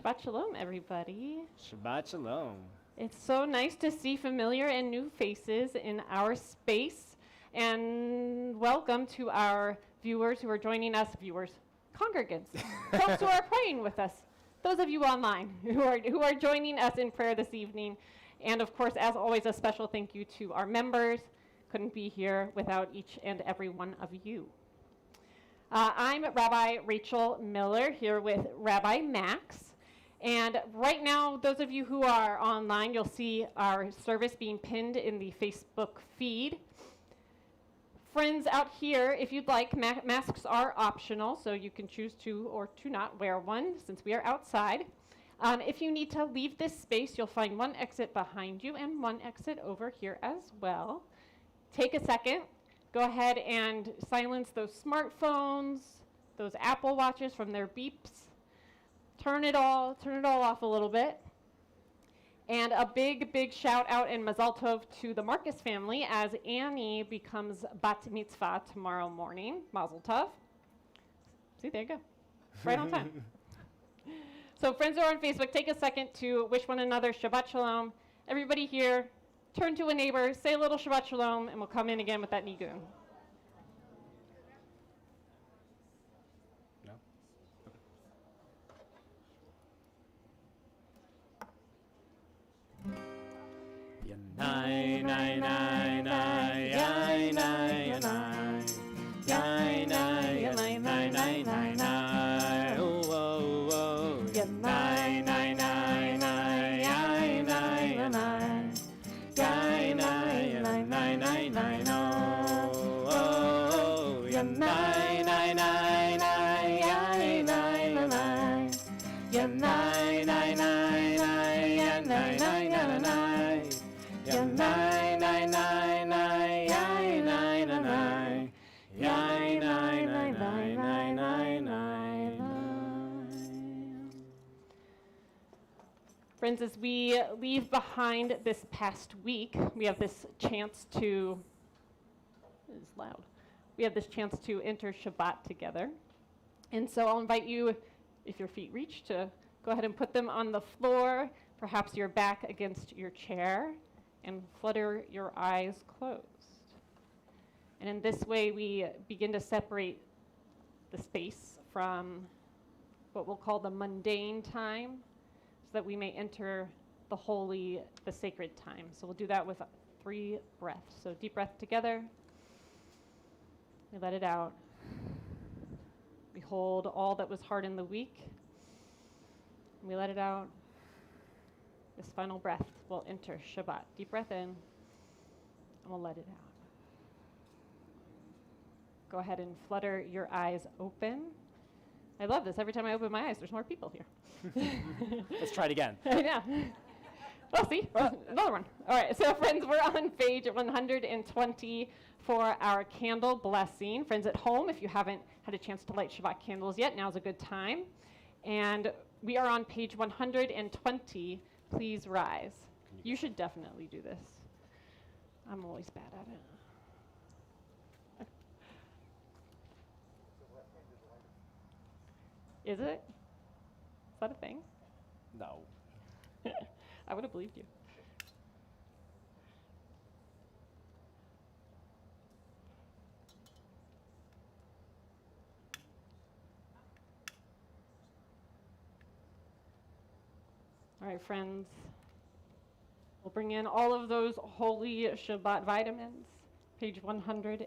Shabbat Shalom, everybody. Shabbat Shalom. It's so nice to see familiar and new faces in our space. And welcome to our viewers who are joining us, congregants, folks who are praying with us, those of you online who are joining us in prayer this evening. And of course, as always, a special thank you to our members. Couldn't be here without each and every one of you. I'm Rabbi Rachel Miller here with Rabbi Max. And right now, those of you who are online, you'll see our service being pinned in the Facebook feed. Friends out here, if you'd like, masks are optional, so you can choose to or to not wear one since we are outside. If you need to leave this space, you'll find one exit behind you and one exit over here as well. Take a second. Go ahead and silence those smartphones, those Apple Watches from their beeps. Turn it all off a little bit. And a big shout out and mazal tov to the Marcus family as Annie becomes bat mitzvah tomorrow morning. Mazel tov. See, there you go. Right on time. So friends who are on Facebook, take a second to wish one another Shabbat Shalom. Everybody here, turn to a neighbor, say a little Shabbat Shalom, and we'll come in again with that nigun. Yanai, nai, nai, nai, yai, nai, yanai. Yai, nai, yanai, nai, nai, nai, nai. Oh, oh, oh. Yanai, nai, nai, nai, yai, nai, yanai. Yai, nai, yanai, nai, nai, nai, no. Oh, yanai, nai, nai, nai, yai, nai, yanai. Yanai, nai, nai, nai, yanai, nai, yanai. Yanai, nai, nai, nai, yai, nai, nanai. Yai, nai, nai, nai, nai, nai, nai. Friends, as we leave behind this past week, we have this chance to, it is loud, we have this chance to enter Shabbat together. And so I'll invite you, if your feet reach, to go ahead and put them on the floor, perhaps your back against your chair, and flutter your eyes closed. And in this way, we begin to separate the space from what we'll call the mundane time, so that we may enter the holy, the sacred time. So we'll do that with 3 breaths. So deep breath together. We let it out. We hold all that was hard in the week. And we let it out. This final breath will enter Shabbat. Deep breath in, and we'll let it out. Go ahead and flutter your eyes open. I love this. Every time I open my eyes, there's more people here. Let's try it again. Yeah. Well, see, another one. All right, so friends, we're on page 120 for our candle blessing. Friends at home, if you haven't had a chance to light Shabbat candles yet, now's a good time. And We are on page 120. Please rise. You should definitely do this. I'm always bad at it. Is it? Is that a thing? No. I would have believed you. All right, friends. We'll bring in all of those holy Shabbat vitamins. Page 120.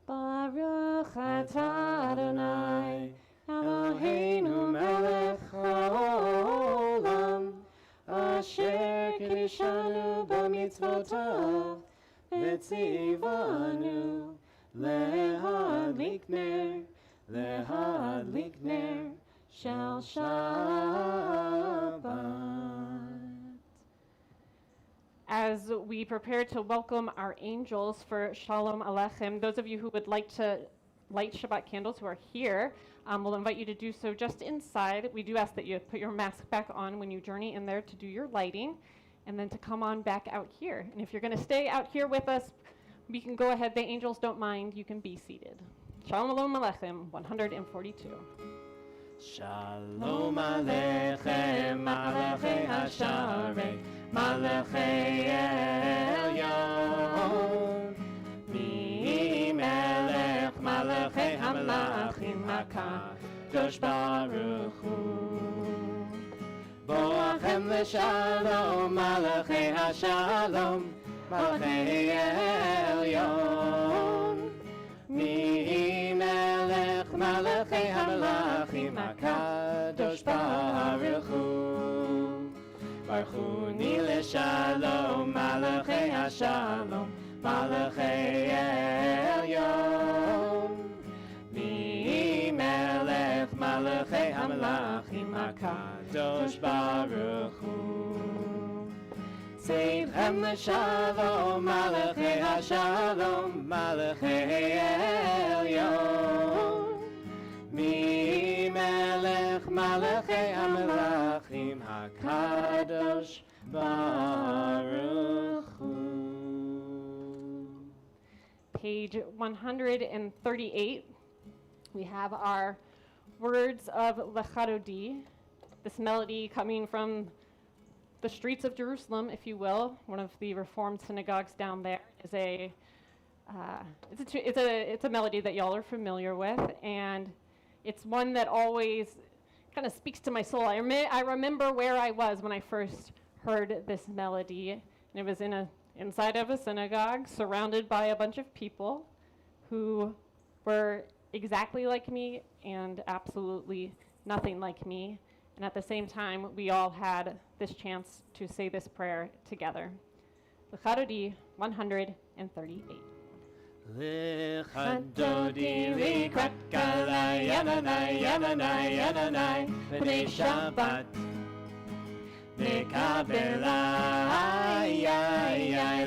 Baruch atah Adonai, Eloheinu melech haolam, asher kiddushanu b'mitzvotav, v'tzivanu lehadlik ner shel Shabbat. As we prepare to welcome our angels for Shalom Aleichem, those of you who would like to light Shabbat candles who are here, we'll invite you to do so just inside. We do ask that you put your mask back on when you journey in there to do your lighting, and then to come on back out here. And if you're going to stay out here with us, we can go ahead. The angels don't mind. You can be seated. Shalom Aleichem, 142. Shalom Aleichem, Malachei Hasharei, Malachei Elyon, Mi Melech, Malachei Hamalachim, HaKadosh Baruch Hu. Boachem Leshalom, Malachei Hashalom, Malachei Elyon, Mi Melech, Malachei Hamalachim, HaKadosh Baruch Hu. Barchuni Leshalom, Malachei Hashalom, Malachei Elyon, Mi Melech, Malachei Hamalachim, HaKadosh Baruch Hu. Seivhem Leshalom, Malachei Hashalom, Malachei Elyon, Mi Melech, Malachei Hamalachim, HaKadosh Baruch Hu. Page 138, we have our words of Harudi, this melody coming from the streets of Jerusalem, if you will. One of the Reformed synagogues down there is it's a melody that y'all are familiar with, and it's one that always kind of speaks to my soul. I remember where I was when I first heard this melody, and it was inside of a synagogue, surrounded by a bunch of people who were exactly like me and absolutely nothing like me. And at the same time, we all had this chance to say this prayer together. Harudi 138. L'chadodi likrat kalai yananai yananai yananai b'nei Shabbat nekabelai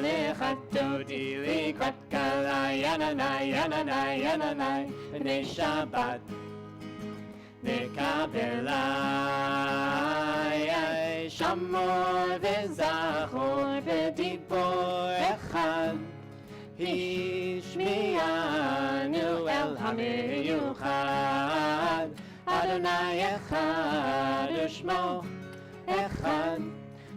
l'chadodi likrat kalai yananai yananai yananai b'nei Shabbat nekabelai shamor v'zachor v'dibor echad Ishmi'anu-El HaMiyuchad Adonai Echad U'Shmo Echad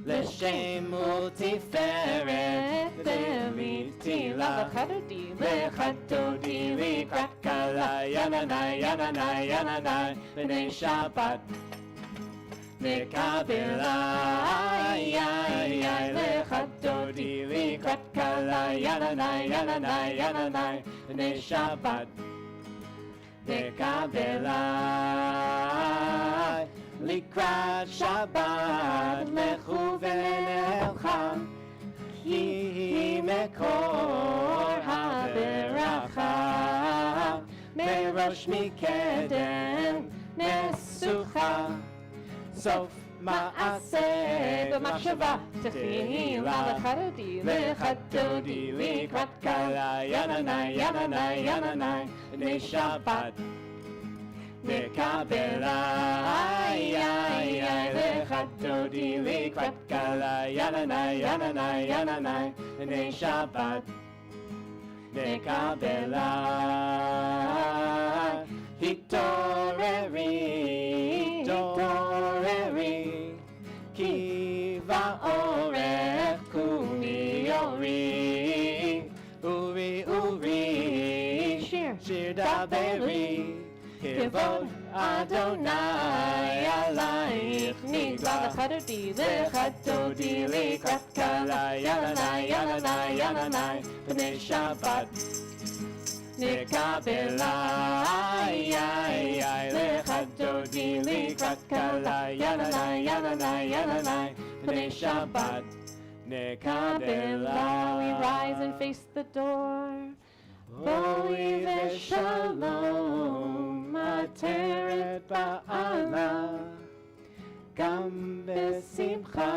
L'Shem U'Tiferet L'Mitila L'Chadodi Likrat Kalai Yananai Yananai Yananai B'nei Shabbat Nekabelai L'Chadodi Likrat Kalai Yananai Yananai Yananai B'nei Shabbat Nekabelai Likrat Shabbat Lechu v'nelcha Ki mekor haberacha Merosh mikedem Nesucha Sof Ma'aseh B'machshava Tefila L'chadodi Likrat Kalai Yananai Yananai Yananai B'nei Shabbat נקבל איי איי איי לך דודי לקראת קלה ינני ינני ינני בני שבת נקבל איי התעוררי התעוררי כי בעורף קומי אורי אורי אורי שיר דברי כבוד אדוני עלייך נגלה לך דודי לך דודי לקראת קלה ינני ינני ינני בני שבת נקבל איי איי איי לך דודי לקראת קלה ינני ינני ינני בני שבת נקבל Now we איי rise and face the door. בואי ושלום עטרת בעלה גם בשמחה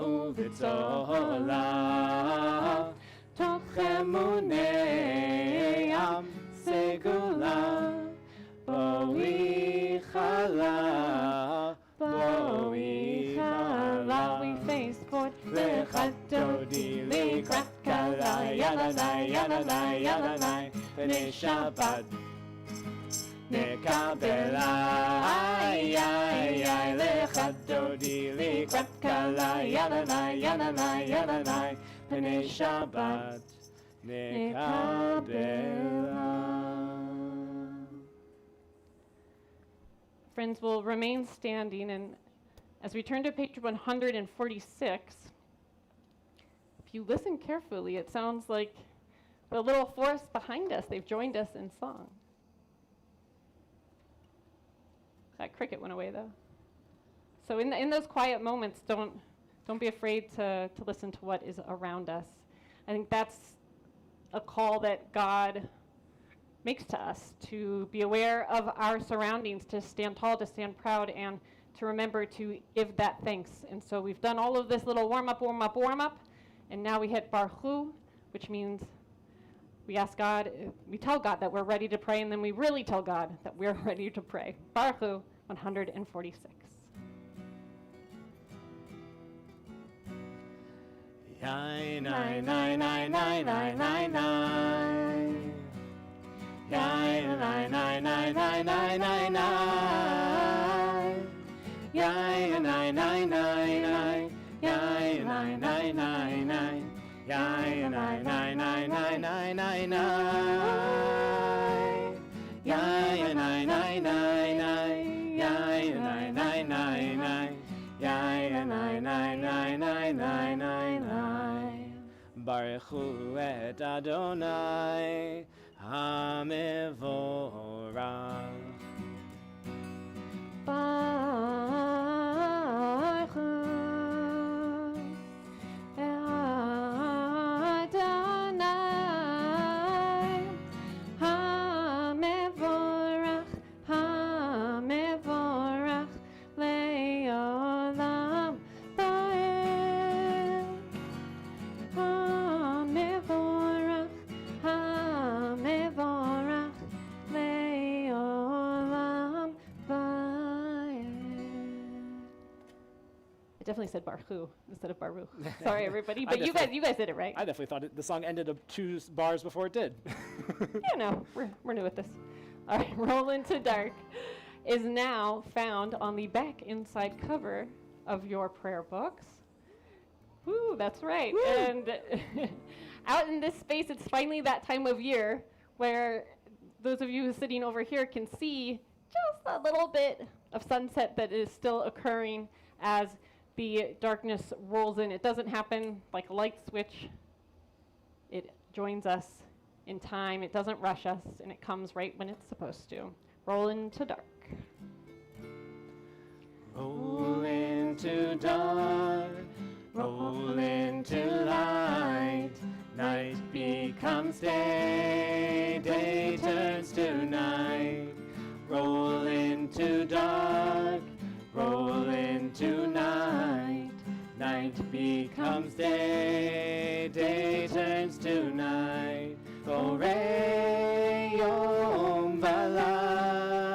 ובצהלה תוך אמוני עם סגולה בואי חלה בואי חלה we face forth. לך דודי לקראת קלה ינני ינני ינני בני שבת נקבל איי איי איי לך דודי לקראת קלה ינני ינני ינני בני שבת נקבל Friends will remain standing, and as we turn to page 146, if you listen carefully, it sounds like the little forest behind us, they've joined us in song. That cricket went away, though. So in those quiet moments, don't be afraid to listen to what is around us. I think that's a call that God makes to us, to be aware of our surroundings, to stand tall, to stand proud, and to remember to give that thanks. And so we've done all of this little warm up, and now we hit Baruch Hu, which means we ask God, we tell God that we're ready to pray, and then we really tell God that we're ready to pray. Baruch Hu 146. Nine, nine, nine, nine, nine, nine, nine, nine. Nine, nine, nine, nine, nine, nine, nine, nine. Nine, nine, nine, nine, nine. Nine, nine, nine, nine, nine. Nine, nine, nine, nine, nine, nine, nine, nine. Nine, nine, nine, nine, nine. Nine, nine, nine, nine, nine. Nine, nine, nine, nine, nine, nine, nine. Baruch Hu et Adonai HaMevorach. Baruch Hu Adonai HaMevorach HaMevorach Le'olam Va'ed HaMevorach HaMevorach Le'olam Va'ed. I definitely said Baruch Hu instead of Baruch. Sorry, everybody, but you guys did it right. I definitely thought the song ended up 2 bars before it did. You know, we're new at this. All right, Roll Into Dark is now found on the back inside cover of your prayer books. Woo, that's right. Woo. And out in this space, it's finally that time of year where those of you sitting over here can see just a little bit of sunset that is still occurring as the darkness rolls in. It doesn't happen like a light switch. It joins us in time. It doesn't rush us, and it comes right when it's supposed to. Roll into dark. Roll into dark, roll into light. Night becomes day, day turns to night. Roll into dark, roll into night. Night becomes day, day turns to night. Orei yom v'layla.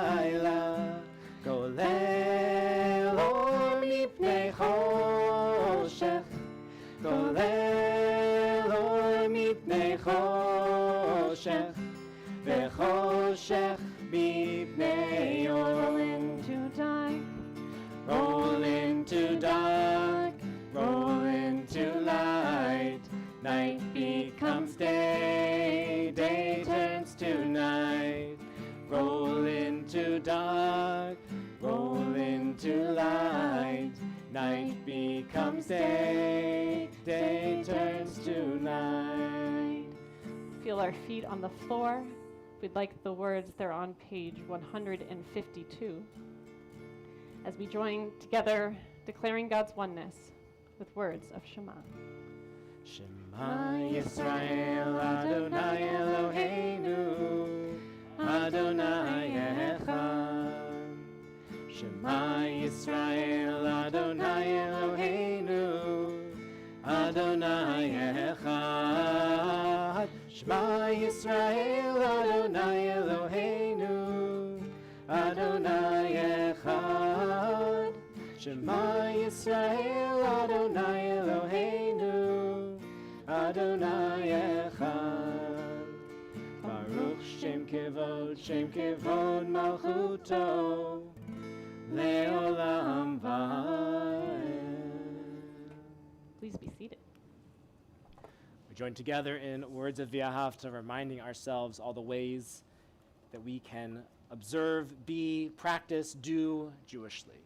Night becomes day, day turns to night. Feel our feet on the floor. We'd like the words, they're on page 152. As we join together, declaring God's oneness with words of Shema. Shema Yisrael Adonai Eloheinu Adonai Echad. Shema Yisrael Adonai Eloheinu Adonai Echad. Shema Yisrael Adonai Eloheinu Adonai Echad. Shema Yisrael Adonai Eloheinu Adonai Echad. Baruch Shem Kevod Malchuto Le'olam Va'ed. Please be seated. We join together in words of V'ahavta, reminding ourselves all the ways that we can observe, be, practice, do Jewishly.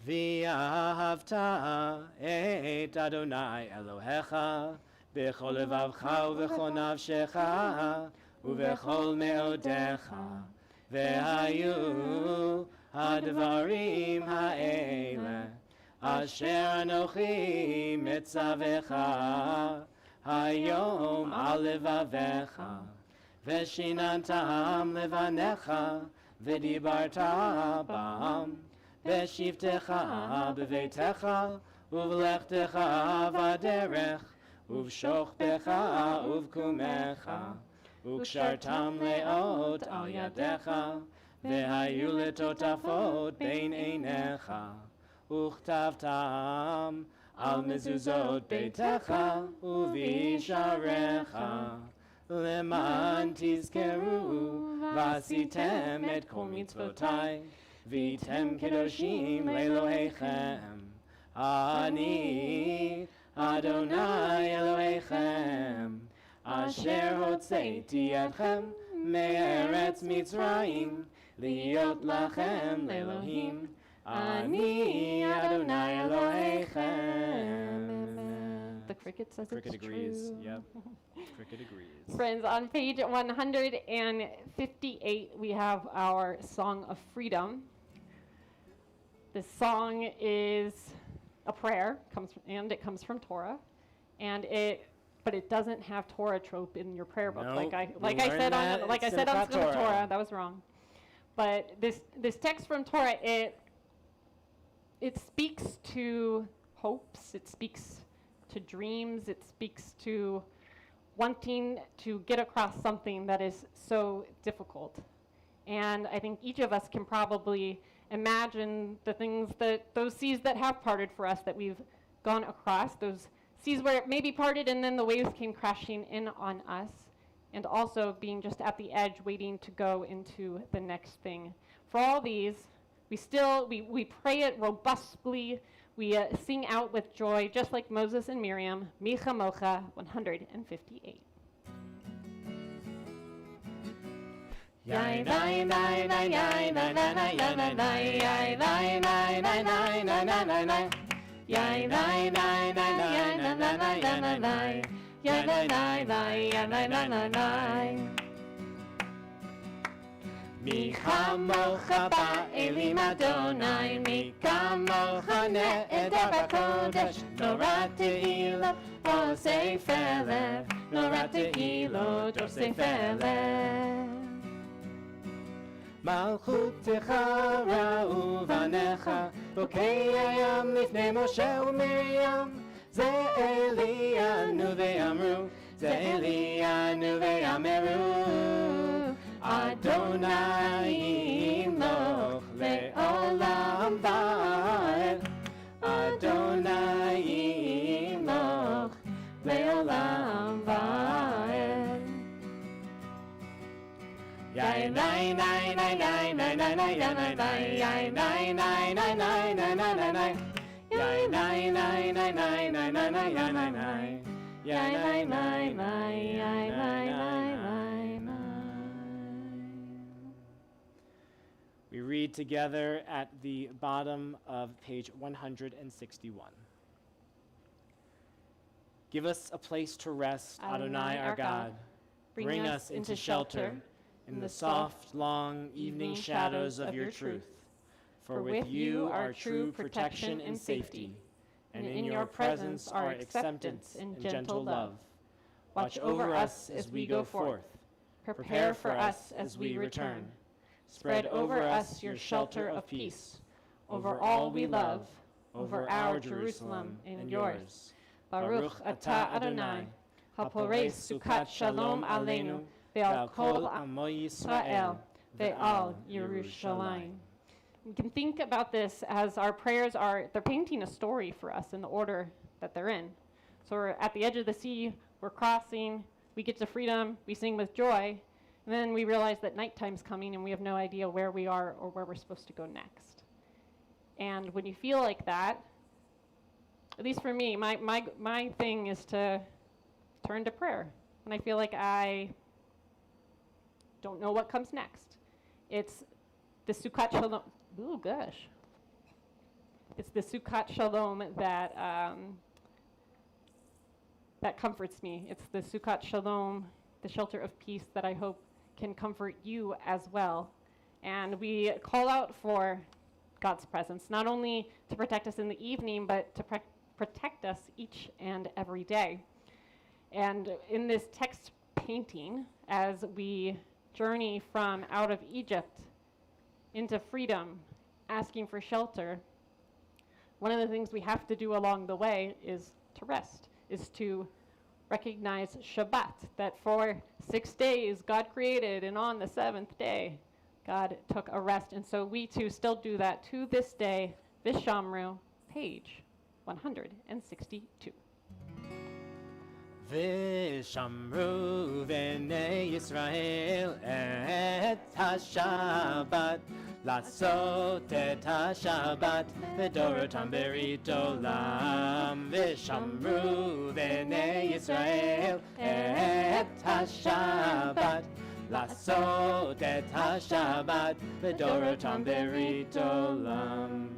V'ahavta et Adonai Elohecha b'chol levavcha u'b'chol nafshecha u'b'chol me'odecha v'hayu hadvarim ha'ele asher anochi mitzavecha hayom al levavecha v'shinantam levanecha v'dibarta bam v'shivtecha b'veitecha uv'lechtecha v'aderech uv'shochbecha uv'kumecha וקשרתם לאות על ידיך, והיו לטוטפות בין עיניך, וכתבתם על מזוזות ביתך ובשעריך, למען תזכרו ועשיתם את כל מצוותיי, והייתם קדושים לאלוהיכם. אני אדוני אלוהיכם, אשר הוצאתי אתכם מארץ מצרים, להיות לכם לאלוהים. אני אדוני אלוהיכם. The cricket says Cricket it's agrees. true. Yep. Cricket agrees. Friends, on page 158, we have our Song of Freedom. This song is a prayer, it comes from Torah, but it doesn't have Torah trope in your prayer book. No, like I we said learned on that. It's School of Torah. Torah, that was wrong. But this text from Torah, it speaks to hopes, it speaks to dreams, it speaks to wanting to get across something that is so difficult. And I think each of us can probably imagine the things those seas that have parted for us that we've gone across, those seas where it maybe parted and then the waves came crashing in on us, and also being just at the edge waiting to go into the next thing. For all these, we pray it robustly, we sing out with joy, just like Moses and Miriam, Mi Chamocha 158. מי כמוך באלים אדוני, מי כמוך נעדר בקודש, נורא תהילה פוסף לב, נורא תהילה דוסף לב. מלכותך ראו בניך, בוקי הים לפני משה ומרים, זה אלינו ואמרו, זה אלינו ואמרו, אדוני ימלוך לעולם ועד, אדוני ימלוך לעולם ועד. יאי ניי ניי ניי ניי ניי ניי ניי ניי ניי ניי ניי ניי ניי ניי ניי יאי ניי ניי ניי ניי ניי ניי ניי ניי ניי יאי ניי ניי ניי ניי ניי ניי. We read together at the bottom of page 161. Give us a place to rest, Adonai our God. Bring us into shelter in the soft, long evening shadows of your truth. For with you are true protection and safety, and in your presence are acceptance and gentle love. Watch over us as we go forth. Prepare for us as we return. Spread over us your shelter of peace, over all we love, over our Jerusalem and yours. Baruch atah Adonai, haporei sukat shalom aleinu, ve'al kol amo Yisrael, ve'al Yerushalayim. We can think about this as our prayers they're painting a story for us in the order that they're in. So we're at the edge of the sea, we're crossing, we get to freedom, we sing with joy, and then we realize that nighttime's coming and we have no idea where we are or where we're supposed to go next. And when you feel like that, at least for me, my thing is to turn to prayer. When I feel like I don't know what comes next. It's the Sukkot Shalom. Ooh, gosh. It's the Sukkot Shalom that comforts me. It's the Sukkot Shalom, the shelter of peace that I hope can comfort you as well. And we call out for God's presence, not only to protect us in the evening, but to protect us each and every day. And in this text painting, as we journey from out of Egypt into freedom, asking for shelter, one of the things we have to do along the way is to rest, is to recognize Shabbat, that for 6 days God created, and on the seventh day God took a rest. And so we too still do that to this day. Vishamru, page 162. Vishamru v'nei Yisrael et ha-Shabbat, לעשות את השבת ודורותם ברית עולם. ושמרו בני ישראל את השבת, לעשות את השבת ודורותם ברית עולם.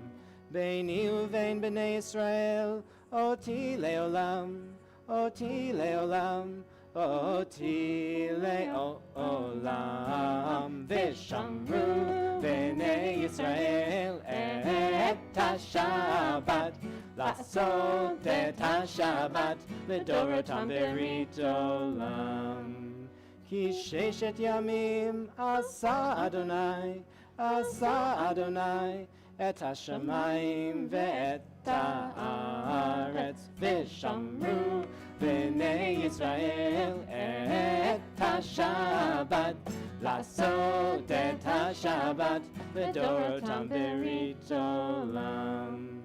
ביני ובין בני ישראל אותי לעולם, אותי לעולם, אותי לעולם. ושמרו בני ישראל את השבת, לעשות את השבת לדורותם ברית עולם. כי 6 ימים עשה אדוני, עשה אדוני את השמיים ואת הארץ. ושמרו בני ישראל את השבת, לעשות את השבת לדורותם ברית עולם.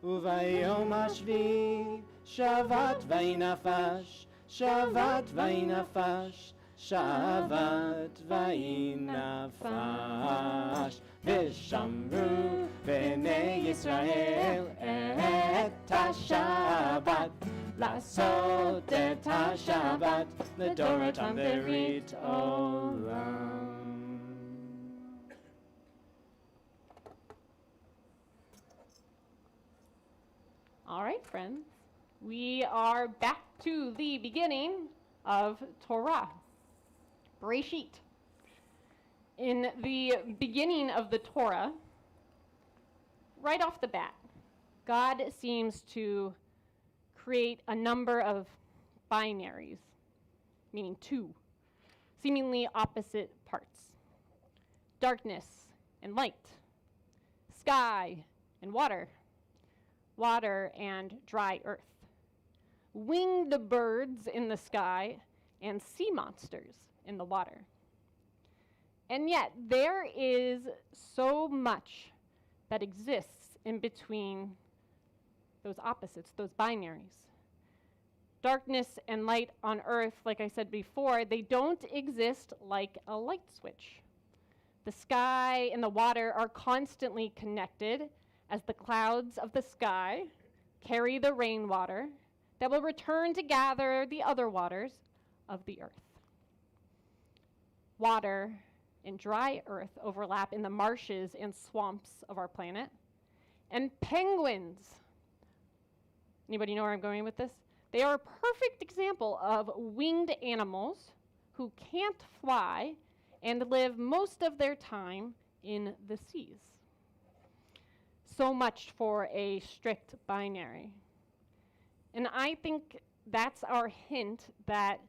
וביום השביעי שבת ויהי נפש, שבת ויהי נפש, שבת ויהי נפש. ושמרו בני ישראל את השבת, לעשות את השבת לדורותם ברית עולם. All right, friends. We are back to the beginning of Torah, Bereshit. In the beginning of the Torah, right off the bat, God seems to create a number of binaries, meaning two, seemingly opposite parts. Darkness and light, sky and water, water and dry earth, winged birds in the sky and sea monsters in the water. And yet, there is so much that exists in between those opposites, those binaries. Darkness and light on earth, like I said before, they don't exist like a light switch. The sky and the water are constantly connected as the clouds of the sky carry the rainwater that will return to gather the other waters of the earth. Water and dry earth overlap in the marshes and swamps of our planet. And penguins. Anybody know where I'm going with this? They are a perfect example of winged animals who can't fly and live most of their time in the seas. So much for a strict binary. And I think that's our hint that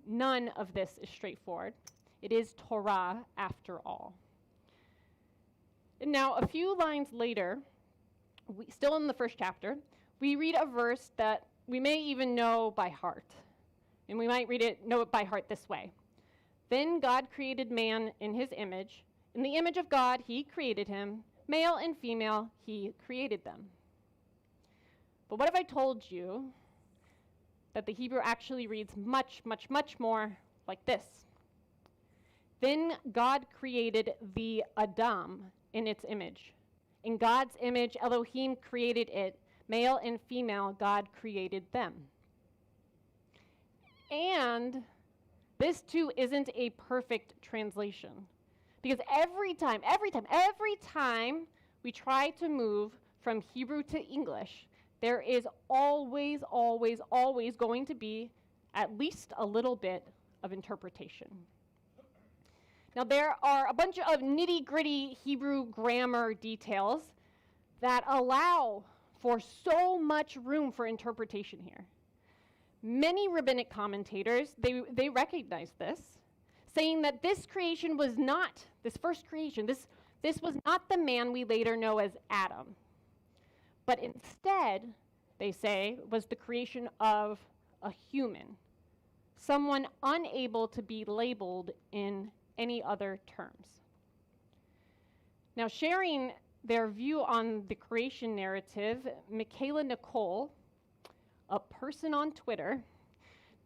none of this is straightforward. It is Torah after all. And now, a few lines later, still in the first chapter, we read a verse that we may even know by heart. And we might know it by heart this way. Then God created man in his image. In the image of God, he created him. Male and female, he created them. But what if I told you that the Hebrew actually reads much, much, much more like this? Then God created the Adam in its image. In God's image, Elohim created it. Male and female, God created them. And this too isn't a perfect translation. Because every time we try to move from Hebrew to English, there is always going to be at least a little bit of interpretation. Now, there are a bunch of nitty-gritty Hebrew grammar details that allow for so much room for interpretation here. Many rabbinic commentators, they recognize this, saying that this creation was not, this first creation, this was not the man we later know as Adam, but instead, they say, was the creation of a human, someone unable to be labeled in any other terms. Now, sharing their view on the creation narrative, Michaela Nicole, a person on Twitter,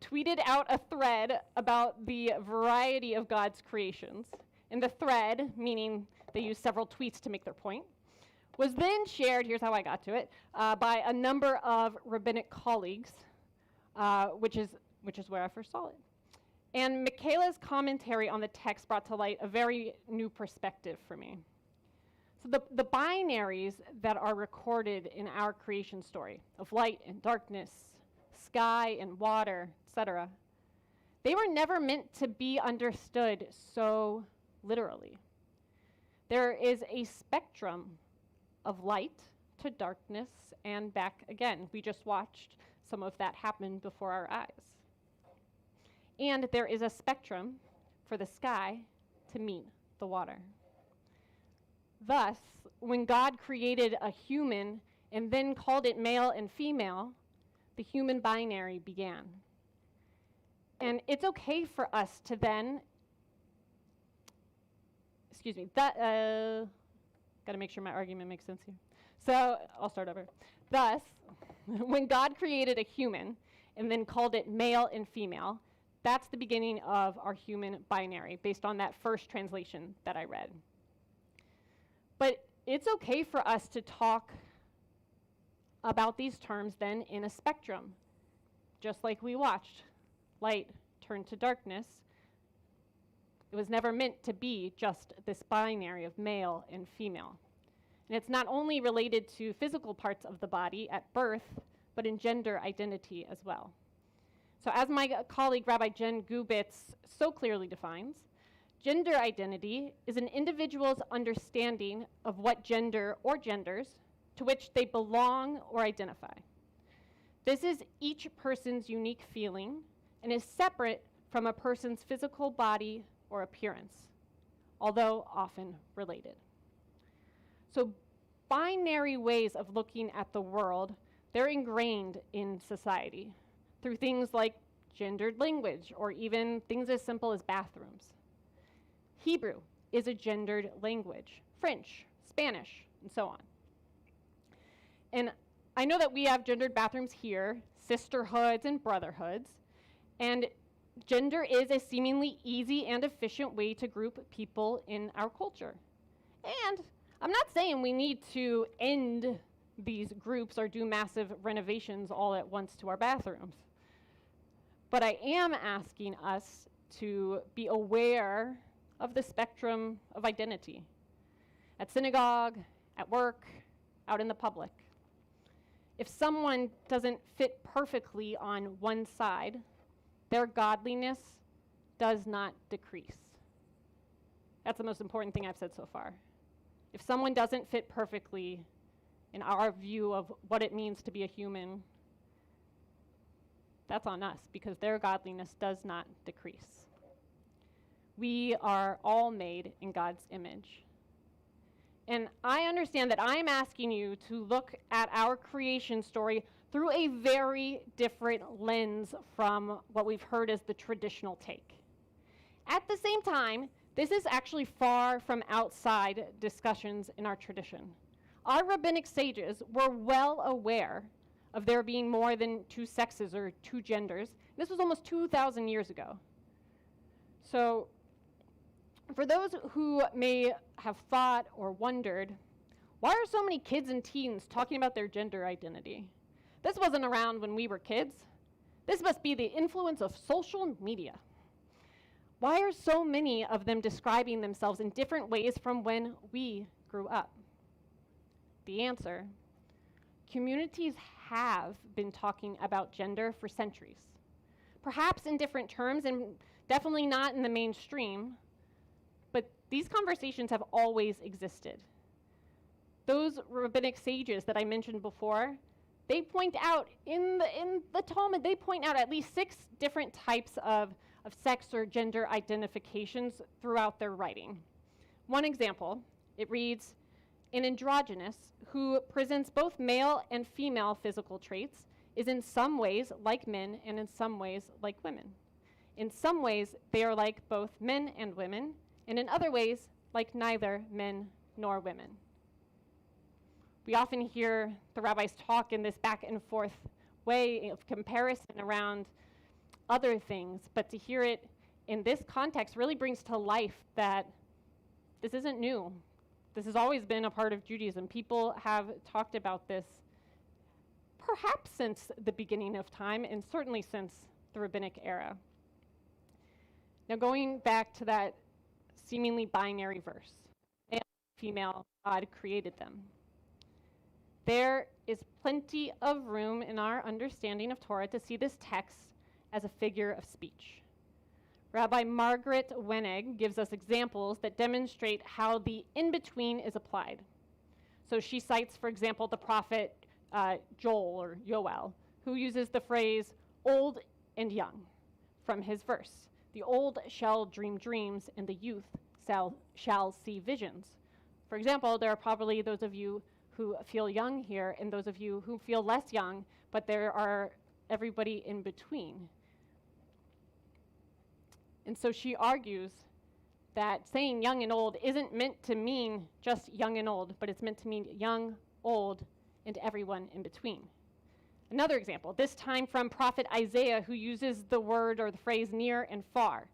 tweeted out a thread about the variety of God's creations. And the thread, meaning they used several tweets to make their point, was then shared, here's how I got to it, by a number of rabbinic colleagues, which is where I first saw it. And Michaela's commentary on the text brought to light a very new perspective for me. So the binaries that are recorded in our creation story of light and darkness, sky and water, etc., they were never meant to be understood so literally. There is a spectrum of light to darkness and back again. We just watched some of that happen before our eyes. And there is a spectrum for the sky to meet the water. Thus, when God created a human and then called it male and female, the human binary began. And it's okay for us to then, gotta make sure my argument makes sense here. So I'll start over. Thus, when God created a human and then called it male and female, that's the beginning of our human binary based on that first translation that I read. But it's okay for us to talk about these terms then in a spectrum, just like we watched light turn to darkness. It was never meant to be just this binary of male and female. And it's not only related to physical parts of the body at birth, but in gender identity as well. So as my colleague Rabbi Jen Gubitz so clearly defines, gender identity is an individual's understanding of what gender or genders to which they belong or identify. This is each person's unique feeling and is separate from a person's physical body or appearance, although often related. So binary ways of looking at the world, they're ingrained in society through things like gendered language or even things as simple as bathrooms. Hebrew is a gendered language, French, Spanish, and so on. And I know that we have gendered bathrooms here, sisterhoods and brotherhoods, and gender is a seemingly easy and efficient way to group people in our culture. And I'm not saying we need to end these groups or do massive renovations all at once to our bathrooms. But I am asking us to be aware of the spectrum of identity. At synagogue, at work, out in the public. If someone doesn't fit perfectly on one side, their godliness does not decrease. That's the most important thing I've said so far. If someone doesn't fit perfectly in our view of what it means to be a human, that's on us, because their godliness does not decrease. We are all made in God's image. And I understand that I'm asking you to look at our creation story through a very different lens from what we've heard as the traditional take. At the same time, this is actually far from outside discussions in our tradition. Our rabbinic sages were well aware of there being more than two sexes or two genders. This was almost 2,000 years ago. So, for those who may have thought or wondered, why are so many kids and teens talking about their gender identity? This wasn't around when we were kids. This must be the influence of social media. Why are so many of them describing themselves in different ways from when we grew up? The answer: communities have been talking about gender for centuries. Perhaps in different terms and definitely not in the mainstream, but these conversations have always existed. Those rabbinic sages that I mentioned before, they point out in the Talmud, they point out at least 6 different types of sex or gender identifications throughout their writing. One example, it reads, an androgynous who presents both male and female physical traits is in some ways like men and in some ways like women. In some ways, they are like both men and women, and in other ways, like neither men nor women. We often hear the rabbis talk in this back and forth way of comparison around other things, but to hear it in this context really brings to life that this isn't new. This has always been a part of Judaism. People have talked about this perhaps since the beginning of time, and certainly since the rabbinic era. Now, going back to that seemingly binary verse, male and female, God created them. There is plenty of room in our understanding of Torah to see this text as a figure of speech. Rabbi Margaret Wenig gives us examples that demonstrate how the in-between is applied. So she cites, for example, the prophet Joel or Yoel, who uses the phrase old and young from his verse. The old shall dream dreams, and the youth shall see visions. For example, there are probably those of you who feel young here and those of you who feel less young, but there are everybody in between. And so she argues that saying young and old isn't meant to mean just young and old, but it's meant to mean young, old, and everyone in between. Another example, this time from prophet Isaiah, who uses the word or the phrase near and far.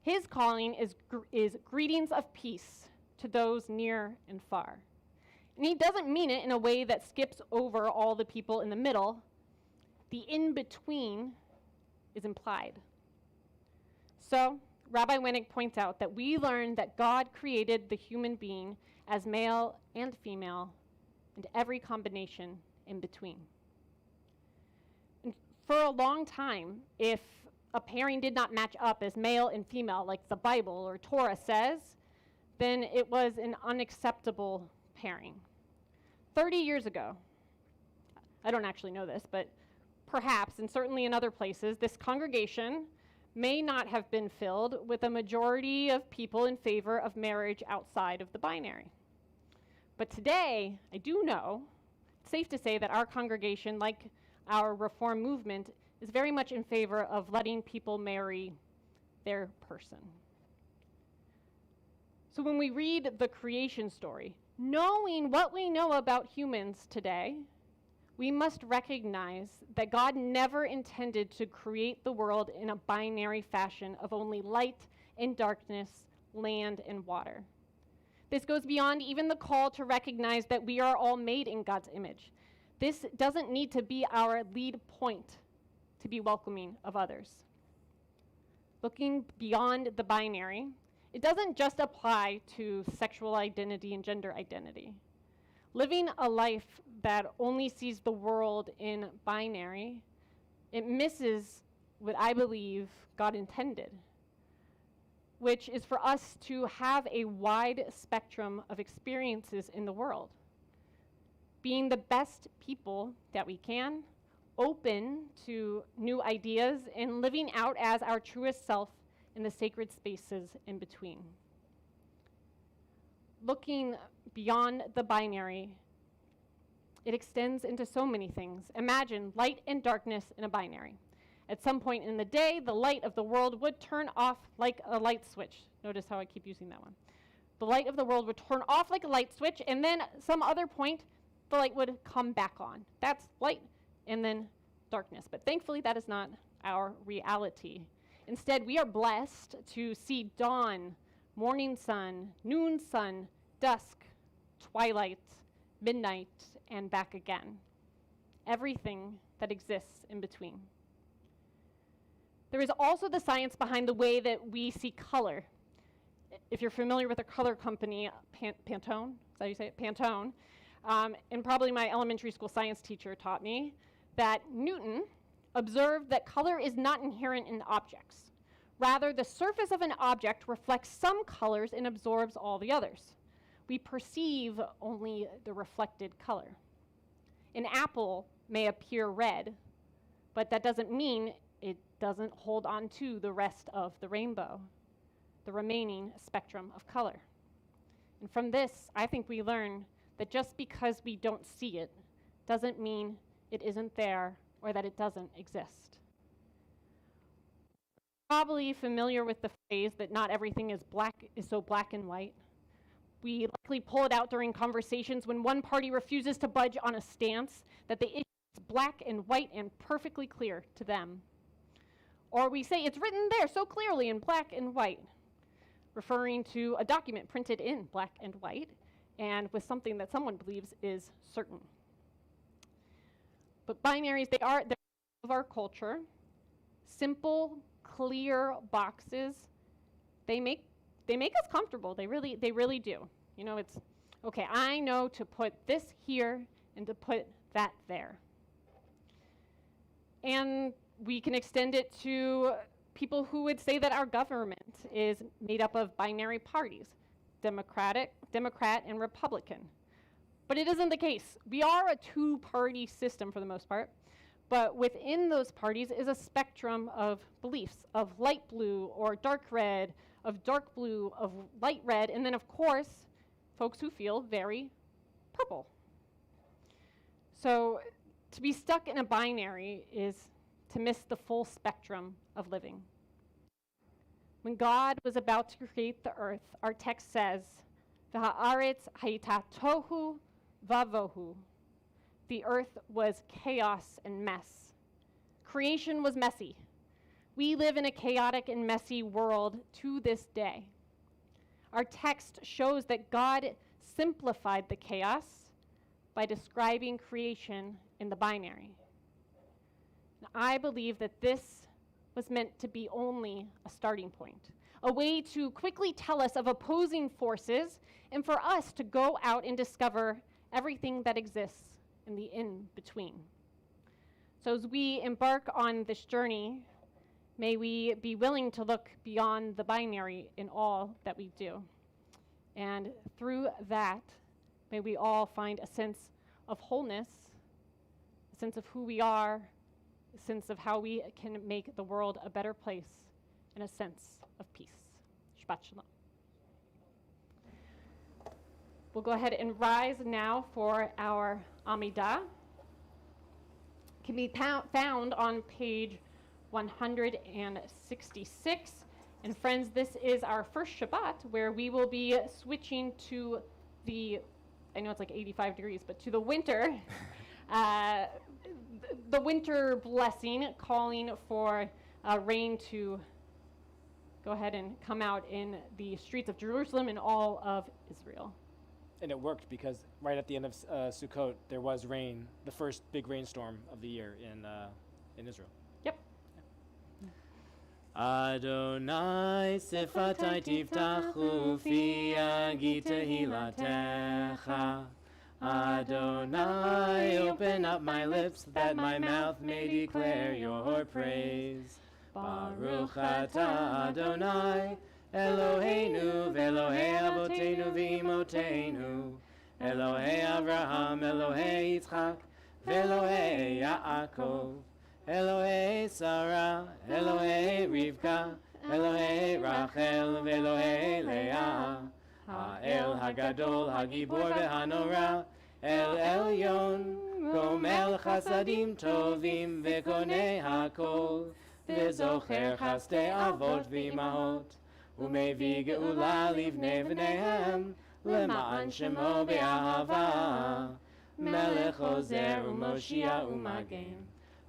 His calling is greetings of peace to those near and far. And he doesn't mean it in a way that skips over all the people in the middle. The in-between is implied. So, Rabbi Wenig points out that we learn that God created the human being as male and female, and every combination in between. And for a long time, if a pairing did not match up as male and female, like the Bible or Torah says, then it was an unacceptable pairing. 30 years ago, I don't actually know this, but perhaps, and certainly in other places, this congregation may not have been filled with a majority of people in favor of marriage outside of the binary. But today, I do know, it's safe to say that our congregation, like our Reform movement, is very much in favor of letting people marry their person. So when we read the creation story, knowing what we know about humans today, we must recognize that God never intended to create the world in a binary fashion of only light and darkness, land and water. This goes beyond even the call to recognize that we are all made in God's image. This doesn't need to be our lead point to be welcoming of others. Looking beyond the binary it doesn't just apply to sexual identity and gender identity. Living a life that only sees the world in binary, it misses what I believe God intended, which is for us to have a wide spectrum of experiences in the world, being the best people that we can, open to new ideas, and living out as our truest self in the sacred spaces in between. Looking beyond the binary, it extends into so many things. Imagine light and darkness in a binary. At some point in the day, the light of the world would turn off like a light switch. Notice how I keep using that one. The light of the world would turn off like a light switch, and then some other point, the light would come back on. That's light and then darkness. But thankfully, that is not our reality. Instead, we are blessed to see dawn, morning sun, noon sun, dusk, twilight, midnight, and back again. Everything that exists in between. There is also the science behind the way that we see color. If you're familiar with a color company, Pantone, is that how you say it? Pantone, and probably my elementary school science teacher taught me that Newton observed that color is not inherent in objects. Rather, the surface of an object reflects some colors and absorbs all the others. We perceive only the reflected color. An apple may appear red, but that doesn't mean it doesn't hold on to the rest of the rainbow, the remaining spectrum of color. And from this, I think we learn that just because we don't see it doesn't mean it isn't there or that it doesn't exist. Probably familiar with the phrase that not everything is so black and white. We likely pull it out during conversations when one party refuses to budge on a stance that the issue is black and white and perfectly clear to them. Or we say it's written there so clearly in black and white, referring to a document printed in black and white and with something that someone believes is certain. But binaries, they're of our culture. Simple, clear boxes, they make us comfortable. They really do. You know, it's, okay, I know to put this here and to put that there. And we can extend it to people who would say that our government is made up of binary parties, Democrat and Republican. But it isn't the case. We are a two-party system for the most part, but within those parties is a spectrum of beliefs, of light blue or dark red, of dark blue, of light red, and then of course, folks who feel very purple. So to be stuck in a binary is to miss the full spectrum of living. When God was about to create the earth, our text says, "V'ha'aretz hayita tohu vavohu." The earth was chaos and mess. Creation was messy. We live in a chaotic and messy world to this day. Our text shows that God simplified the chaos by describing creation in the binary. And I believe that this was meant to be only a starting point, a way to quickly tell us of opposing forces and for us to go out and discover everything that exists in the in-between. So as we embark on this journey, may we be willing to look beyond the binary in all that we do. And through that, may we all find a sense of wholeness, a sense of who we are, a sense of how we can make the world a better place, and a sense of peace. Shabbat Shalom. We'll go ahead and rise now for our Amidah. It can be found on page 166. And friends, this is our first Shabbat where we will be switching to the, I know it's like 85 degrees, but to the winter, the winter blessing, calling for rain to go ahead and come out in the streets of Jerusalem and all of Israel. And it worked because right at the end of Sukkot, there was rain, the first big rainstorm of the year in Israel. Yep. Adonai sifatai tiftachu fi agi tehilatecha. Adonai, open up my lips that my mouth may declare your praise. Baruch atah Adonai, Eloheinu v'Elohei avotenu v'imotenu, Elohei Avraham, Elohei Yitzchak, v'Elohei Yaakov, Elohei Sarah, Elohei Rivka, Elohei Rachel, v'Elohei Leah, Ha'el Hagadol, Hagibor v'Hanora, El Elyon, Gomel Chasadim Tovim v'Konei Hakol, v'Zocher Chastei Avot v'Imahot, U'Mevi Geula Livnei V'neihem, Lema'an Shemo Be'ahava, Melech Ozer U'Moshia U'Magen.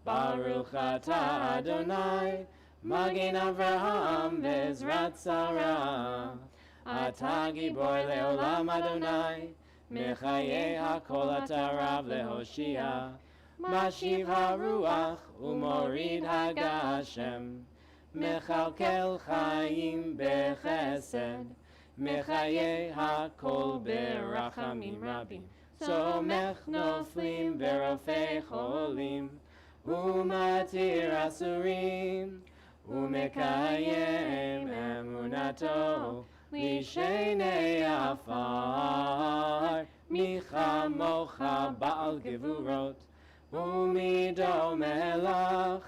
Baruch atah Adonai, Magen Avraham v'Ezrat Sarah. Atah Gibor le'olam Adonai, Mechayeh hakol atah Rav le'Hoshia. Mashiv haruach u'morid hagashem, Mechalkel chayim bechesed, Mechayeh hakol berachamim rabim. Somech noflim verofei cholim, Umatir asurim, Umekayem emunato, Lishenei afar, Micha mocha ba'al gevurot, Umido melach,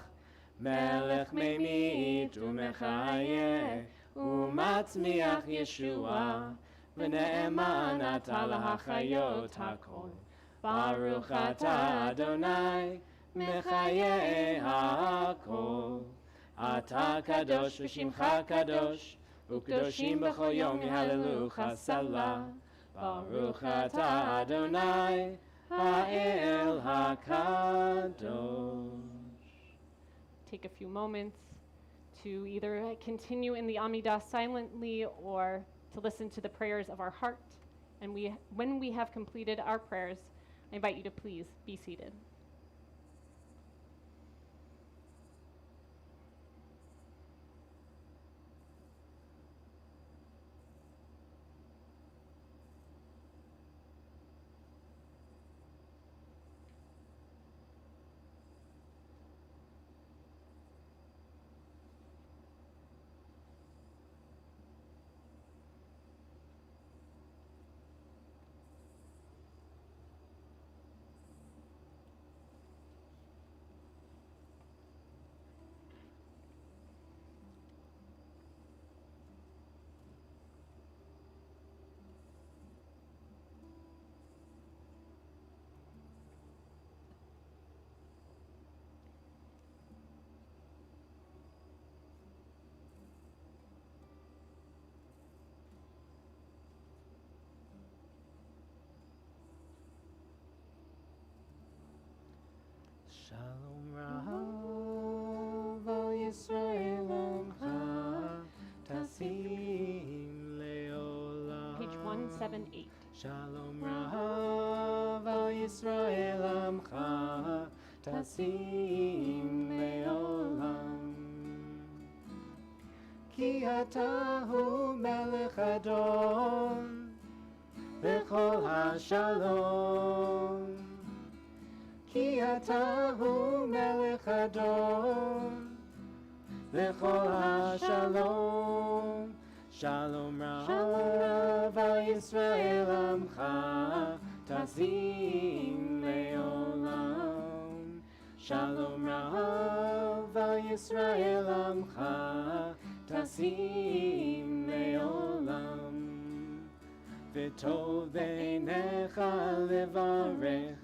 Melech memit umechayeh, Umatzmiach Yeshua, V'ne'eman ata lahachayot hakol. Baruch atah Adonai, Mechayeh hakol. Ata kadosh v'shimcha kadosh, u'kadoshim b'chol yom yehallelujah salah. Baruch atah Adonai, ha'el hakadosh. Take a few moments to either continue in the Amidah silently or to listen to the prayers of our heart. And when we have completed our prayers, I invite you to please be seated. Shalom Rav al Yisrael Amcha Tasim Leolam. Page 178. Shalom Rav al Yisrael Amcha Tasim Leolam. Ki ata hu melech adon Bechol hashalom. Ki ata hu melech adon Lechol hashalom. Shalom Rav al Yisrael Amcha Tazim Leolam. Shalom Rav al Yisrael Amcha Tazim Leolam. V'tov beinecha levarech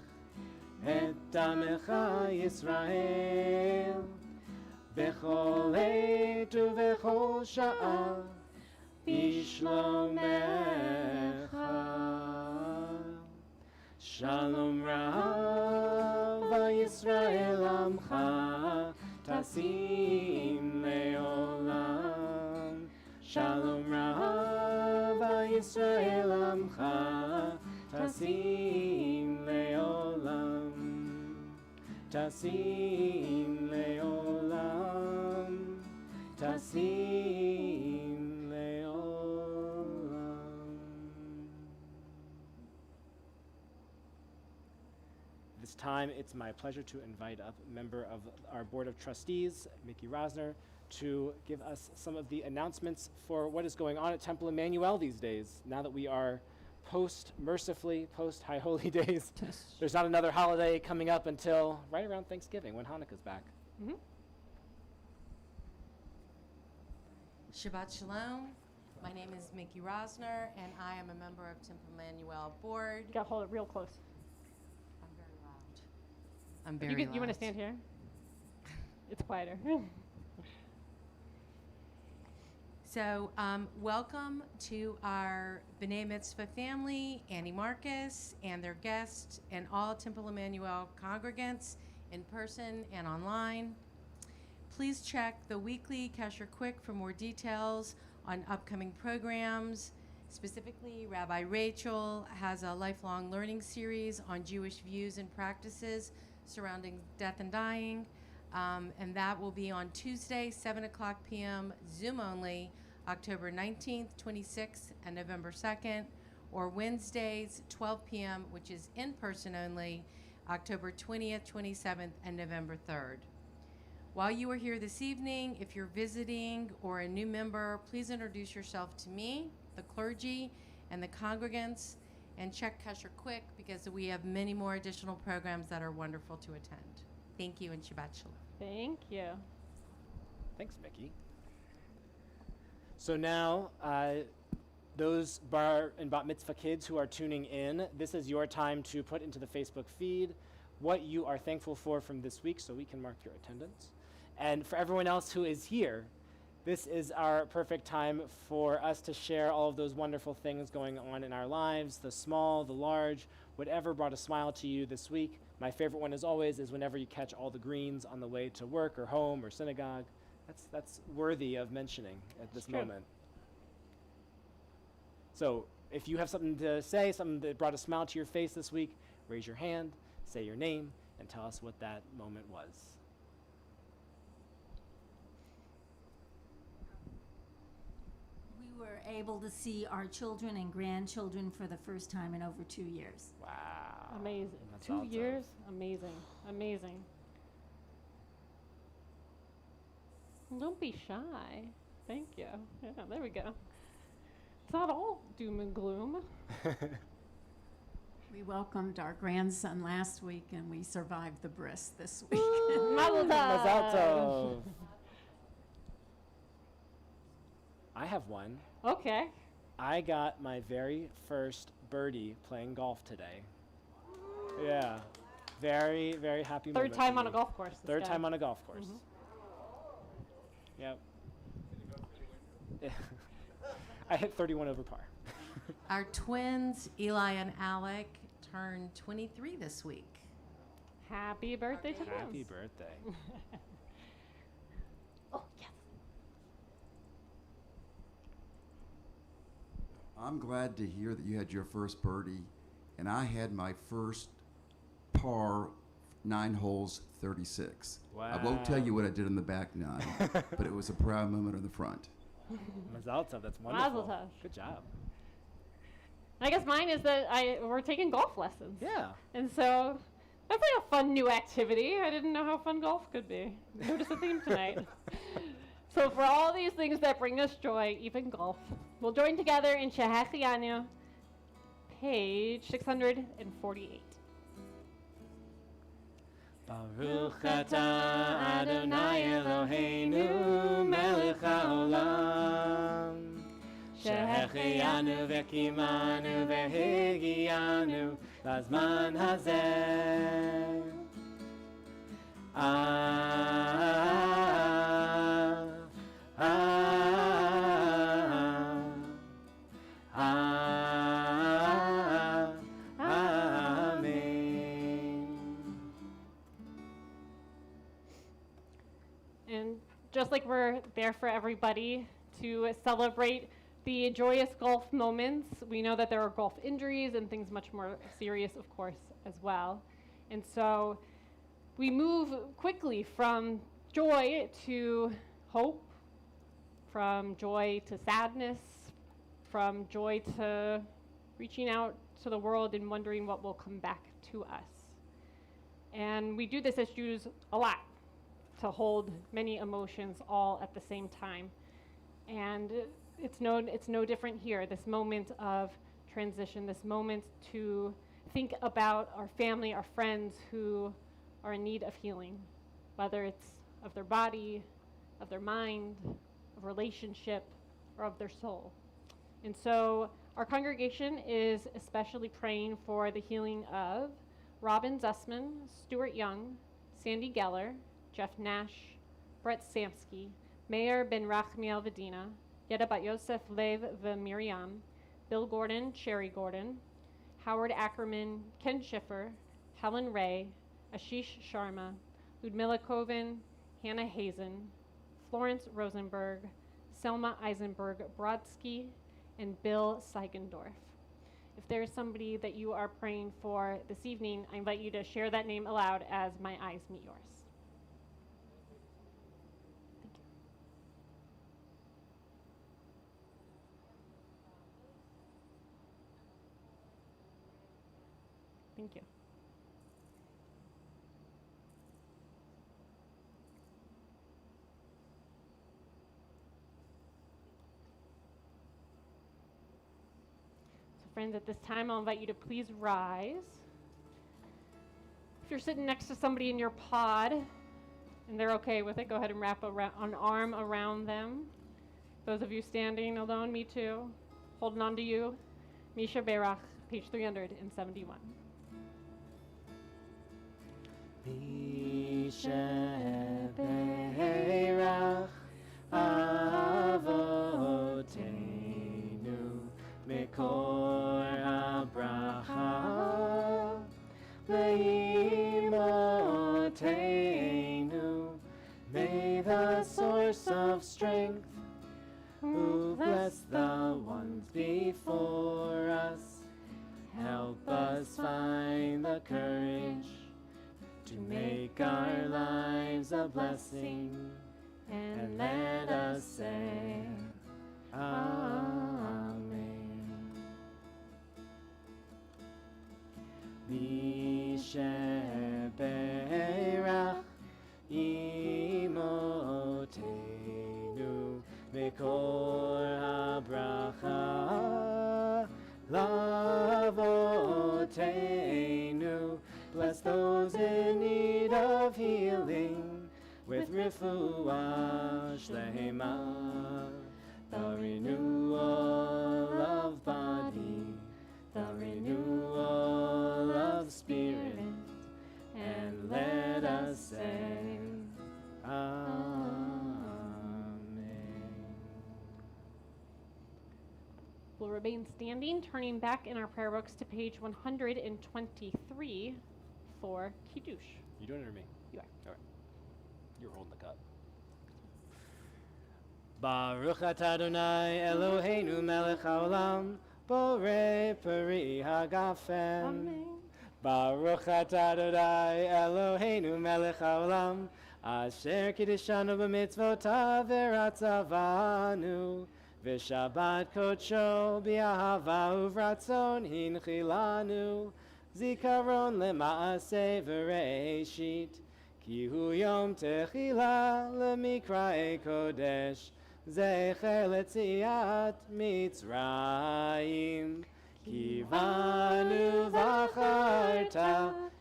את עמך ישראל בכל עת ובכל שעה בשלומך. שלום רב על ישראל עמך תשים לעולם. שלום רב על ישראל עמך תשים לעולם. תשים לעולם, Nasim Leolam. This time, it's my pleasure to invite up a member of our Board of Trustees, Mickey Rosner, to give us some of the announcements for what is going on at Temple Emanu-El these days, now that we are mercifully, post-High Holy Days. There's not another holiday coming up until right around Thanksgiving, when Hanukkah's back. Mm-hmm. Shabbat Shalom. My name is Mickey Rosner, and I am a member of Temple Emanu-El Board. You gotta hold it real close. I'm very loud. I'm very loud. You want to stand here? It's quieter. So, welcome to our B'nai Mitzvah family, Annie Marcus, and their guests, and all Temple Emanu-El congregants in person and online. Please check the weekly Kesher Quick for more details on upcoming programs. Specifically, Rabbi Rachel has a lifelong learning series on Jewish views and practices surrounding death and dying. And that will be on Tuesday, 7 o'clock p.m., Zoom only, October 19th, 26th, and November 2nd, or Wednesdays, 12 p.m., which is in person only, October 20th, 27th, and November 3rd. While you are here this evening, if you're visiting or a new member, please introduce yourself to me, the clergy, and the congregants, and check Kesher Quick because we have many more additional programs that are wonderful to attend. Thank you, and Shabbat Shalom. Thank you. Thanks, Mickey. So now, those bar and bat mitzvah kids who are tuning in, this is your time to put into the Facebook feed what you are thankful for from this week so we can mark your attendance. And for everyone else who is here, this is our perfect time for us to share all of those wonderful things going on in our lives, the small, the large, whatever brought a smile to you this week. My favorite one, as always, is whenever you catch all the greens on the way to work or home or synagogue. That's worthy of mentioning at this moment. So if you have something to say, something that brought a smile to your face this week, raise your hand, say your name, and tell us what that moment was. We were able to see our children and grandchildren for the first time in over 2 years. Wow. Amazing. That's 2 awesome. years? Amazing. Amazing. Don't be shy. Thank you. Yeah, there we go. It's not all doom and gloom. We welcomed our grandson last week, and we survived the bris this week. Mazel tov. Mazel tov. I have one. Okay. I got my very first birdie playing golf today. Yeah. Very, very happy Third moment time for on a me. golf course. this Third guy. time on a golf course. Mhm. Yep. I hit 31 over par. Our twins, Eli and Alec, turned 23 this week. Happy birthday to them. Happy birthday. Oh, yes. I'm glad to hear that you had your first birdie, and I had my first par 9 holes 36. I won't tell you what I did in the back 9, but it was a proud moment in the front. Mazel tov. That's wonderful. Mazel tov. Good job. I guess mine is that we're taking golf lessons. Yeah. And so that's like a fun new activity. I didn't know how fun golf could be. Notice the theme tonight. So for all these things that bring us joy, even golf, we'll join together in Shehechianu, page 648. Baruch atah Adonai Eloheinu melech haolam שהחיינו וקימנו והגיענו לזמן הזה. And just like we're there for everybody to celebrate the joyous golf moments, we know that there are golf injuries and things much more serious, of course, as well. And so we move quickly from joy to hope from joy to sadness, from joy to reaching out to the world and wondering what will come back to us. And we do this as Jews a lot, to hold many emotions all at the same time. And it's no different here, this moment of transition, this moment to think about our family, our friends who are in need of healing, whether it's of their body, of their mind, of relationship, or of their soul. And so our congregation is especially praying for the healing of Robin Zussman, Stuart Young, Sandy Geller, Jeff Nash, Brett Samsky, Meir Ben Rachmiel Vedina, Yeda Bat Yosef Lev Miriam, Bill Gordon, Sherry Gordon, Howard Ackerman, Ken Schiffer, Helen Ray, Ashish Sharma, Ludmila Koven, Hannah Hazen, Florence Rosenberg, Selma Eisenberg Brodsky, and Bill Seigendorf. If there is somebody that you are praying for this evening, I invite you to share that name aloud as my eyes meet yours. Thank you. So friends, at this time, I'll invite you to please rise. If you're sitting next to somebody in your pod and they're okay with it, go ahead and wrap an arm around them. Those of you standing alone, me too, holding on to you. Misha Berach, page 371. Misha Berach Avotenu Mekor HaBracha Leimotenu. May the source of strength who bless the ones before us help us find the courage to make our lives a blessing, and let us say Amen. Mishe Berach Imotenu Mekor HaBracha Lavotenu. Bless those in need of healing with refuah shlema, the renewal of body, the renewal of spirit, and let us say Amen. We'll remain standing, turning back in our prayer books to page 123 for Kiddush. You doing it or me? You are. All right. You're holding the cup. Baruch atah Adonai Eloheinu melech haolam borei peri hagafen. Amen. Baruch atah Adonai Eloheinu melech haolam asher kiddishanu b'mitzvotav v'ratzavanu v'shabbat kodsho b'ahava uvratzon hinchilanu zikaron lema'aseh v'reishit ki hu yom techila lemikra'e kodesh zecher letziat mitzrayim kivanu v'acharta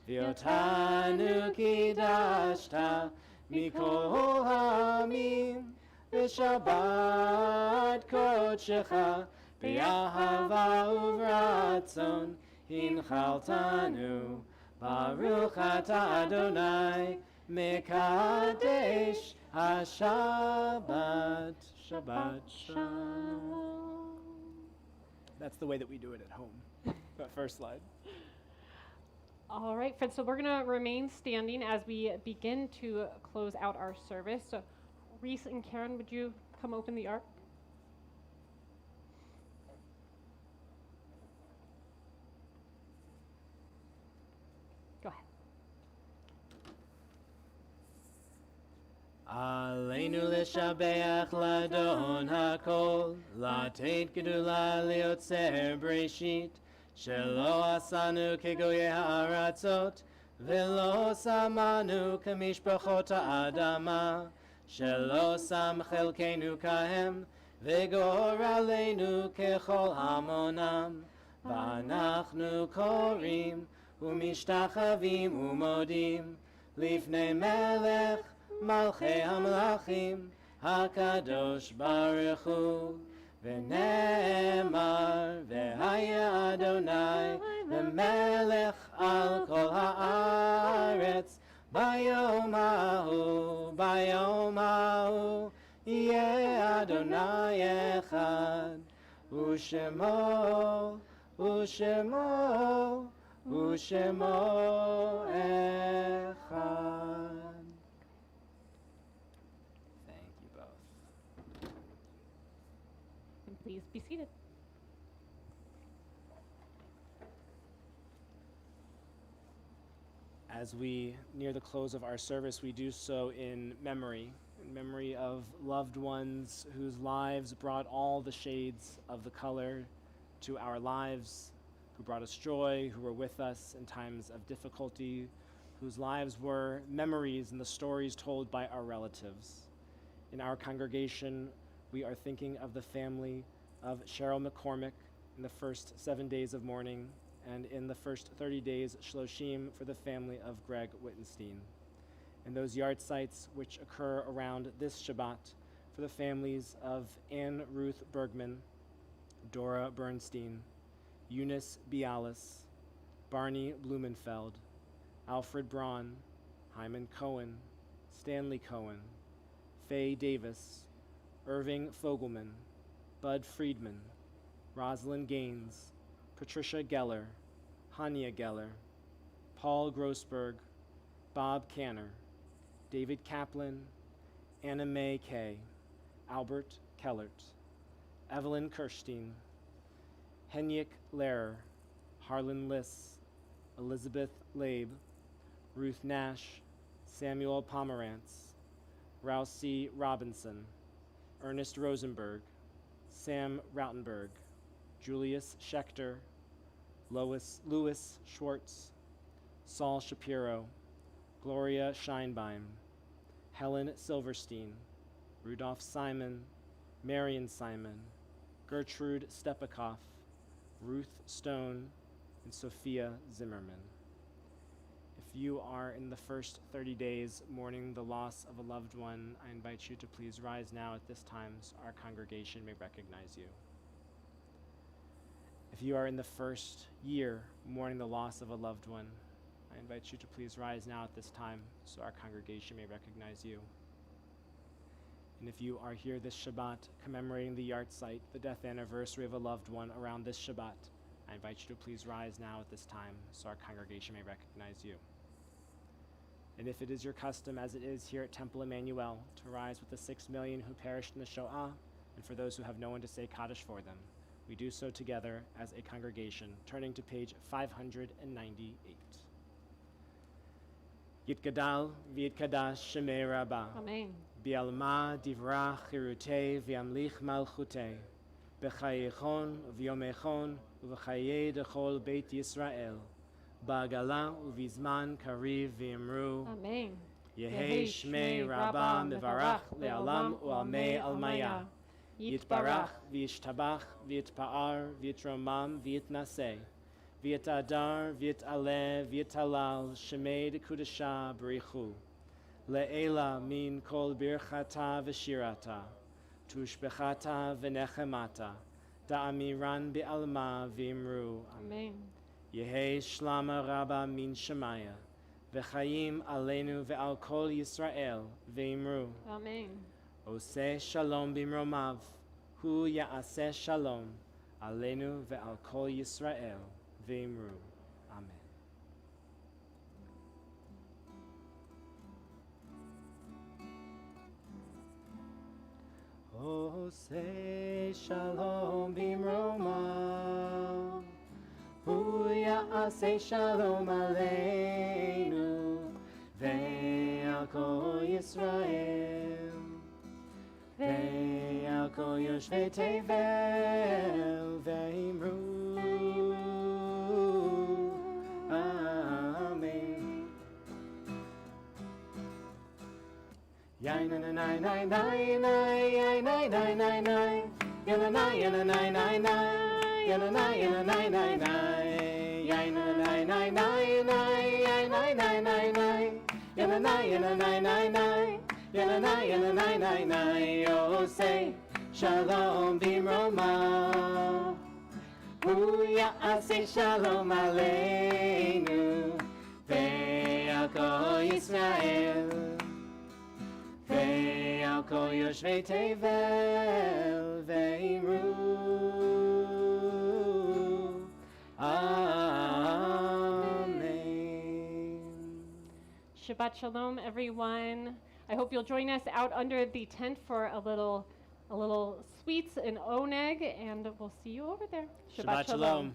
v'yotanu kidashta mikol hamim v'shabbat kodshecha b'ahava uvratzon hinchaltanu baruch atah Adonai mekadesh hashabbat. Shabbat shalom. That's the way that we do it at home. That first slide. All right, friends, so we're going to remain standing as we begin to close out our service. So, Reese and Karen, would you come open the ark? Go ahead. עלינו לשבח לאדון הכל, לתת גדולה ליוצר בראשית, שלא עשנו כגויי הארצות, ולא שמנו כמשפחות האדמה, שלא שם חלקנו כהם, וגורלנו ככל המונם. ואנחנו קוראים ומשתחווים ומודים לפני מלך מלכי המלכים הקדוש ברוך הוא. ונאמר והיה אדוני למלך על כל הארץ ביום ההוא יהיה אדוני אחד ושמו אחד. Thank you both. And please be seated. As we near the close of our service, we do so in memory of loved ones whose lives brought all the shades of the color to our lives, who brought us joy, who were with us in times of difficulty, whose lives were memories and the stories told by our relatives. In our congregation, we are thinking of the family of Cheryl McCormick in the first 7 days of mourning, and in the first 30 days, Shloshim, for the family of Greg Wittenstein. And those yard sites which occur around this Shabbat for the families of Anne Ruth Bergman, Dora Bernstein, Eunice Bialis, Barney Blumenfeld, Alfred Braun, Hyman Cohen, Stanley Cohen, Faye Davis, Irving Fogelman, Bud Friedman, Rosalind Gaines, Patricia Geller, Hania Geller, Paul Grossberg, Bob Canner, David Kaplan, Anna Mae Kay, Albert Kellert, Evelyn Kirstein, Henrik Lehrer, Harlan Liss, Elizabeth Labe, Ruth Nash, Samuel Pomerantz, Rousey Robinson, Ernest Rosenberg, Sam Rautenberg, Julius Schechter, Louis Schwartz, Saul Shapiro, Gloria Scheinbein, Helen Silverstein, Rudolph Simon, Marion Simon, Gertrude Stepikoff, Ruth Stone, and Sophia Zimmerman. If you are in the first 30 days mourning the loss of a loved one, I invite you to please rise now at this time so our congregation may recognize you. If you are in the first year mourning the loss of a loved one, I invite you to please rise now at this time so our congregation may recognize you. And if you are here this Shabbat commemorating the yard site, the death anniversary of a loved one around this Shabbat, I invite you to please rise now at this time so our congregation may recognize you. And if it is your custom, as it is here at Temple Emanu-El, to rise with the 6 million who perished in the Shoah, and for those who have no one to say Kaddish for them, we do so together as a congregation, turning to page 598. Yitgadal v'yitkadash shemei Rabbah. Amen. Bi'alma divrach chirutei v'yamlich malchutei. B'chayechon v'yomechon v'chayei dechol beit Yisrael. Ba'agala u'vizman kariv v'imru. Amen. Yehei shmei Rabbah mevarach le'alam u'amei almaya. Yitbarach v'yishtabach v'yitpa'ar v'yitromam v'yitnaseh. V'yitadar v'yitaleh v'yitalal shemei dekudasha b'richu. Le'ela min kol birchata v'shirata. Tushbechata v'nechemata. Da'amiran bi'alma v'imru. Amen. Yehei shlama rabba min shemaya. V'chayim aleinu ve'al kol Yisrael v'imru. Amen. Oseh shalom bimromav. Hu ya'aseh shalom. Aleinu ve'al kol Yisrael v'imru. Amen. Oseh shalom bimromav. Hu ya'aseh shalom aleinu ve'al kol Yisrael כל יושבי תבל ואמרו אמן. יאי נה נה נה נה נה נה יאי נה נה נה נה יא נה נה יא נה נה נה נה יא נה נה יא נה נה נה נה יאי נה נה נה נה נה יאי נה נה נה נה יא נה נה יא נה נה נה נה יא נה נה יא נה נה נה נה יעשה שלום במרומה הוא יעשה שלום עלינו ועל כל ישראל ועל כל יושבי תבל ואמרו Shabbat Shalom, everyone. I hope you'll join us out under the tent for a little sweets and oneg, and we'll see you over there. Shabbat Shalom.